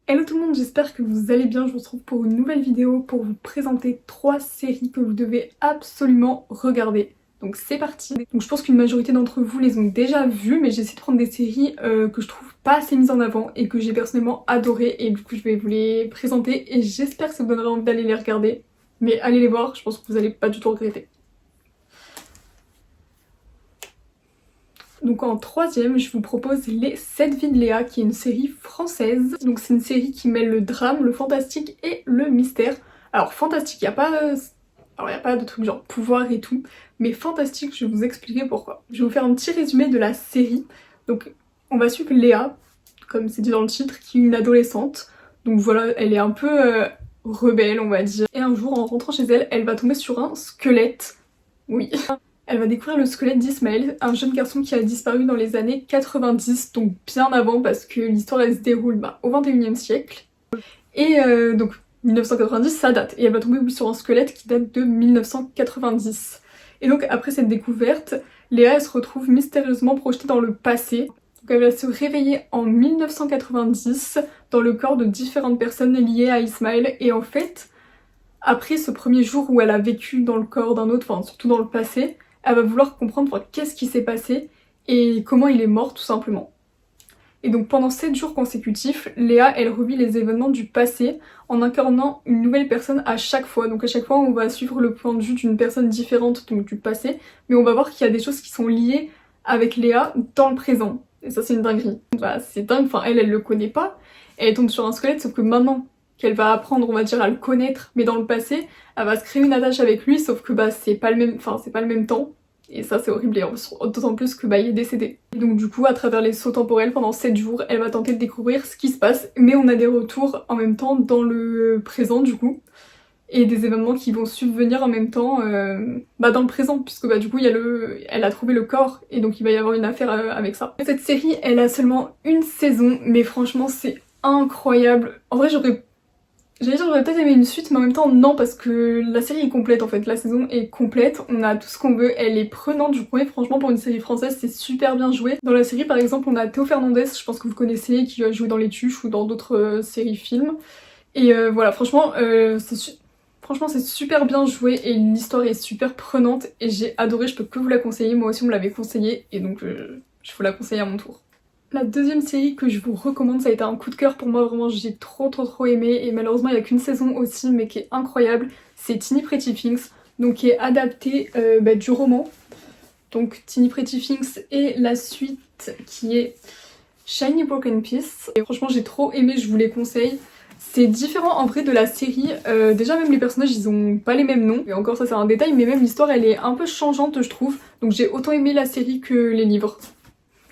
Hello tout le monde, j'espère que vous allez bien. Je vous retrouve pour une nouvelle vidéo pour vous présenter 3 séries que vous devez absolument regarder. Donc c'est parti. Donc je pense qu'une majorité d'entre vous les ont déjà vues, mais j'essaie de prendre des séries que je trouve pas assez mises en avant et que j'ai personnellement adorées, et du coup je vais vous les présenter et j'espère que ça vous donnera envie d'aller les regarder. Mais allez les voir, je pense que vous allez pas du tout regretter. Donc en troisième, je vous propose Les 7 vies de Léa, qui est une série française. Donc c'est une série qui mêle le drame, le fantastique et le mystère. Alors fantastique, il n'y a pas de trucs genre pouvoir et tout, mais fantastique, je vais vous expliquer pourquoi. Je vais vous faire un petit résumé de la série. Donc on va suivre Léa, comme c'est dit dans le titre, qui est une adolescente. Donc voilà, elle est un peu rebelle, on va dire. Et un jour, en rentrant chez elle, elle va tomber sur un squelette. Oui. Elle va découvrir le squelette d'Ismaël, un jeune garçon qui a disparu dans les années 90, donc bien avant parce que l'histoire elle se déroule au 21e siècle. Et donc 1990 ça date, et elle va tomber sur un squelette qui date de 1990. Et donc après cette découverte, Léa elle se retrouve mystérieusement projetée dans le passé. Donc elle va se réveiller en 1990 dans le corps de différentes personnes liées à Ismaël, et en fait, après ce premier jour où elle a vécu dans le corps d'un autre, enfin surtout dans le passé, elle va vouloir comprendre qu'est-ce qui s'est passé et comment il est mort tout simplement. Et donc pendant 7 jours consécutifs, Léa elle revit les événements du passé en incarnant une nouvelle personne à chaque fois. Donc à chaque fois on va suivre le point de vue d'une personne différente, donc du passé, mais on va voir qu'il y a des choses qui sont liées avec Léa dans le présent. Et ça c'est une dinguerie. C'est dingue, enfin elle le connaît pas, elle tombe sur un squelette, sauf que maintenant qu'elle va apprendre, on va dire, à le connaître, mais dans le passé, elle va se créer une attache avec lui, sauf que c'est pas le même temps. Et ça c'est horrible, et d'autant plus que il est décédé. Et donc du coup, à travers les sauts temporels, pendant 7 jours, elle va tenter de découvrir ce qui se passe, mais on a des retours en même temps dans le présent du coup, et des événements qui vont subvenir en même temps dans le présent, puisque du coup elle a trouvé le corps, et donc il va y avoir une affaire avec ça. Cette série, elle a seulement une saison, mais franchement c'est incroyable. En vrai j'aurais peut-être aimé une suite, mais en même temps non, parce que la série est complète en fait, la saison est complète, on a tout ce qu'on veut, elle est prenante. Je vous promets, franchement pour une série française c'est super bien joué. Dans la série par exemple on a Théo Fernandez, je pense que vous connaissez, qui a joué dans Les Tuches ou dans d'autres séries films. Et voilà, franchement c'est super bien joué et l'histoire est super prenante et j'ai adoré, je peux que vous la conseiller, moi aussi on me l'avait conseillé et donc je vous la conseille à mon tour. La deuxième série que je vous recommande, ça a été un coup de cœur pour moi, vraiment j'ai trop aimé, et malheureusement il n'y a qu'une saison aussi mais qui est incroyable, c'est Teeny Pretty Things, donc qui est adapté du roman. Donc Teeny Pretty Things et la suite qui est Shiny Broken Piece, et franchement j'ai trop aimé, je vous les conseille. C'est différent en vrai de la série, déjà même les personnages ils ont pas les mêmes noms, et encore ça c'est un détail, mais même l'histoire elle est un peu changeante je trouve, donc j'ai autant aimé la série que les livres.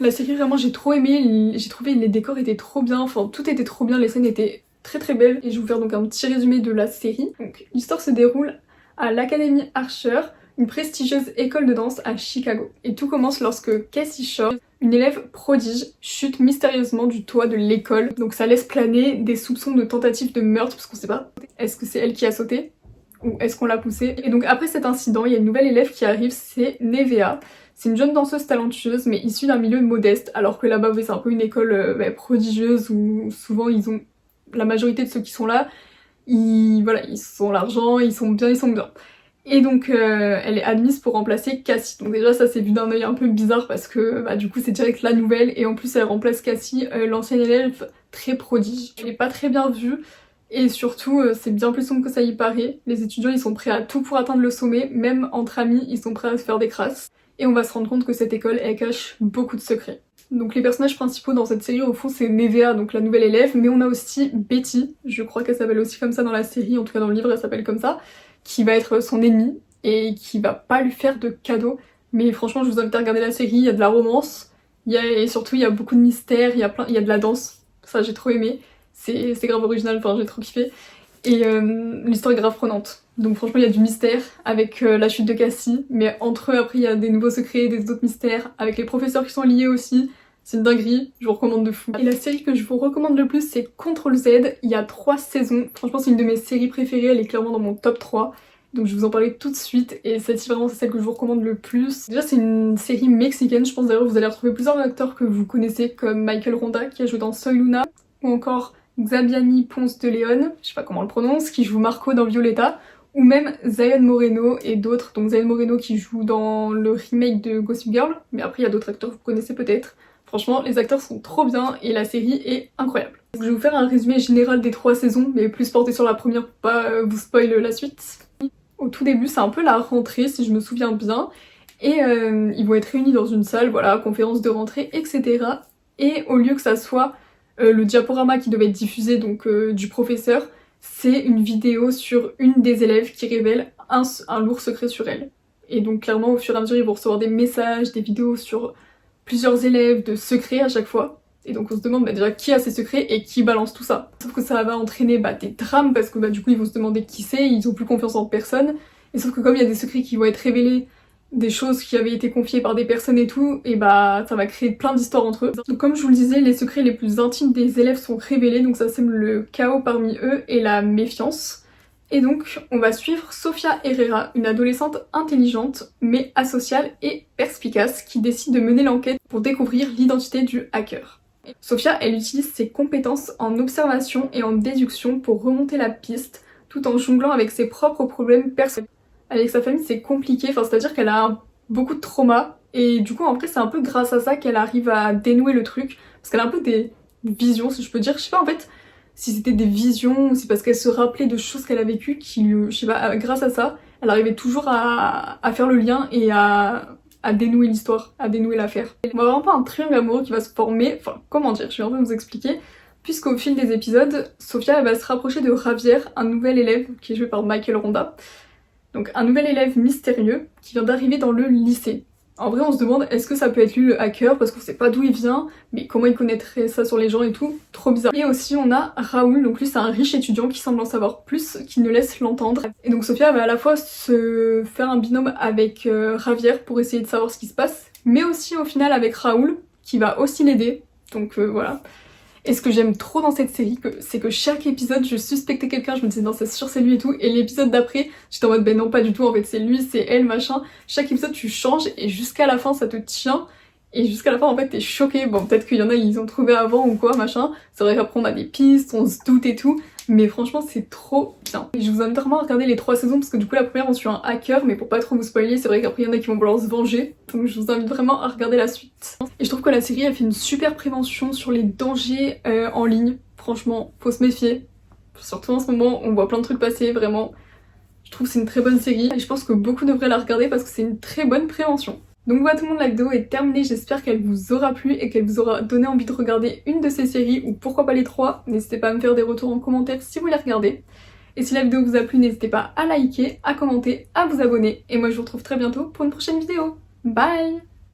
La série vraiment j'ai trop aimé, j'ai trouvé les décors étaient trop bien, enfin tout était trop bien, les scènes étaient très belles, et je vais vous faire donc un petit résumé de la série. Donc l'histoire se déroule à l'Académie Archer, une prestigieuse école de danse à Chicago. Et tout commence lorsque Cassie Shore, une élève prodige, chute mystérieusement du toit de l'école. Donc ça laisse planer des soupçons de tentative de meurtre, parce qu'on sait pas, est-ce que c'est elle qui a sauté ou est-ce qu'on l'a poussée. Et donc après cet incident, il y a une nouvelle élève qui arrive, c'est Nevea. C'est une jeune danseuse talentueuse mais issue d'un milieu modeste, alors que là-bas c'est un peu une école prodigieuse où souvent la majorité de ceux qui sont là, ils ont l'argent, ils sont bien. Et donc elle est admise pour remplacer Cassie. Donc déjà ça c'est vu d'un œil un peu bizarre parce que du coup c'est direct la nouvelle, et en plus elle remplace Cassie, l'ancienne élève très prodige. Elle est pas très bien vue. Et surtout, c'est bien plus sombre que ça y paraît. Les étudiants ils sont prêts à tout pour atteindre le sommet, même entre amis ils sont prêts à se faire des crasses. Et on va se rendre compte que cette école elle cache beaucoup de secrets. Donc les personnages principaux dans cette série au fond c'est Nevea, donc la nouvelle élève, mais on a aussi Betty, je crois qu'elle s'appelle aussi comme ça dans la série, en tout cas dans le livre elle s'appelle comme ça, qui va être son ennemie et qui va pas lui faire de cadeaux. Mais franchement je vous invite à regarder la série, il y a de la romance, et surtout il y a beaucoup de mystères, il y a de la danse, ça j'ai trop aimé. C'est grave original, enfin j'ai trop kiffé. Et l'histoire est grave prenante. Donc franchement il y a du mystère avec la chute de Cassie, mais entre eux après il y a des nouveaux secrets, des autres mystères, avec les professeurs qui sont liés aussi. C'est une dinguerie, je vous recommande de fou. Et la série que je vous recommande le plus c'est Control Z, il y a 3 saisons. Franchement c'est une de mes séries préférées, elle est clairement dans mon top 3. Donc je vais vous en parler tout de suite, et celle-ci vraiment c'est celle que je vous recommande le plus. Déjà c'est une série mexicaine, je pense d'ailleurs vous allez retrouver plusieurs acteurs que vous connaissez comme Michael Ronda qui a joué dans Soy Luna, ou encore Xabiani Ponce de Leon, je sais pas comment on le prononce, qui joue Marco dans Violetta, ou même Zion Moreno et d'autres, donc Zion Moreno qui joue dans le remake de Gossip Girl, mais après il y a d'autres acteurs que vous connaissez peut-être. Franchement, les acteurs sont trop bien et la série est incroyable. Donc, je vais vous faire un résumé général des 3 saisons, mais plus porté sur la première pour pas vous spoil la suite. Au tout début, c'est un peu la rentrée si je me souviens bien, et ils vont être réunis dans une salle, voilà, conférence de rentrée, etc. Et au lieu que ça soit le diaporama qui devait être diffusé donc du professeur, c'est une vidéo sur une des élèves qui révèle un lourd secret sur elle. Et donc clairement au fur et à mesure ils vont recevoir des messages, des vidéos sur plusieurs élèves de secrets à chaque fois. Et donc on se demande déjà qui a ces secrets et qui balance tout ça. Sauf que ça va entraîner des drames parce que du coup ils vont se demander qui c'est, ils ont plus confiance en personne. Et sauf que comme il y a des secrets qui vont être révélés, des choses qui avaient été confiées par des personnes et tout, et ça va créer plein d'histoires entre eux. Donc comme je vous le disais, les secrets les plus intimes des élèves sont révélés, donc ça sème le chaos parmi eux et la méfiance. Et donc on va suivre Sofia Herrera, une adolescente intelligente mais asociale et perspicace qui décide de mener l'enquête pour découvrir l'identité du hacker. Sofia, elle utilise ses compétences en observation et en déduction pour remonter la piste tout en jonglant avec ses propres problèmes personnels. Avec sa famille c'est compliqué, c'est-à-dire qu'elle a beaucoup de traumas et du coup en vrai c'est un peu grâce à ça qu'elle arrive à dénouer le truc parce qu'elle a un peu des visions si je peux dire, je sais pas en fait si c'était des visions ou c'est parce qu'elle se rappelait de choses qu'elle a vécues qui, je sais pas, grâce à ça elle arrivait toujours à faire le lien et à dénouer l'histoire, à dénouer l'affaire. On va avoir un peu un triangle amoureux qui va se former, enfin comment dire, je vais un peu vous expliquer. Puisqu'au fil des épisodes, Sofia elle va se rapprocher de Javier, un nouvel élève qui est joué par Michael Ronda. Donc un nouvel élève mystérieux qui vient d'arriver dans le lycée. En vrai on se demande est-ce que ça peut être lui le hacker parce qu'on sait pas d'où il vient, mais comment il connaîtrait ça sur les gens et tout, trop bizarre. Et aussi on a Raoul, donc lui c'est un riche étudiant qui semble en savoir plus qu'il ne laisse l'entendre. Et donc Sofia va à la fois se faire un binôme avec Javier pour essayer de savoir ce qui se passe, mais aussi au final avec Raoul qui va aussi l'aider, donc voilà. Et ce que j'aime trop dans cette série, c'est que chaque épisode, je suspectais quelqu'un, je me disais non c'est sûr c'est lui et tout, et l'épisode d'après, j'étais en mode non pas du tout, en fait c'est lui, c'est elle, machin. Chaque épisode tu changes et jusqu'à la fin ça te tient, et jusqu'à la fin en fait t'es choqué. Bon peut-être qu'il y en a ils ont trouvé avant ou quoi, machin. C'est vrai qu'après on a des pistes, on se doute et tout, mais franchement c'est trop bien. Et je vous invite vraiment à regarder les 3 saisons parce que du coup la première on suit un hacker, mais pour pas trop vous spoiler, c'est vrai qu'après il y en a qui vont vouloir se venger, donc je vous invite vraiment à regarder la suite. Et je trouve que la série elle fait une super prévention sur les dangers en ligne. Franchement faut se méfier, surtout en ce moment on voit plein de trucs passer, vraiment. Je trouve que c'est une très bonne série et je pense que beaucoup devraient la regarder parce que c'est une très bonne prévention. Donc voilà tout le monde, la vidéo est terminée, j'espère qu'elle vous aura plu et qu'elle vous aura donné envie de regarder une de ces séries ou pourquoi pas les 3. N'hésitez pas à me faire des retours en commentaire si vous les regardez. Et si la vidéo vous a plu, n'hésitez pas à liker, à commenter, à vous abonner. Et moi je vous retrouve très bientôt pour une prochaine vidéo. Bye!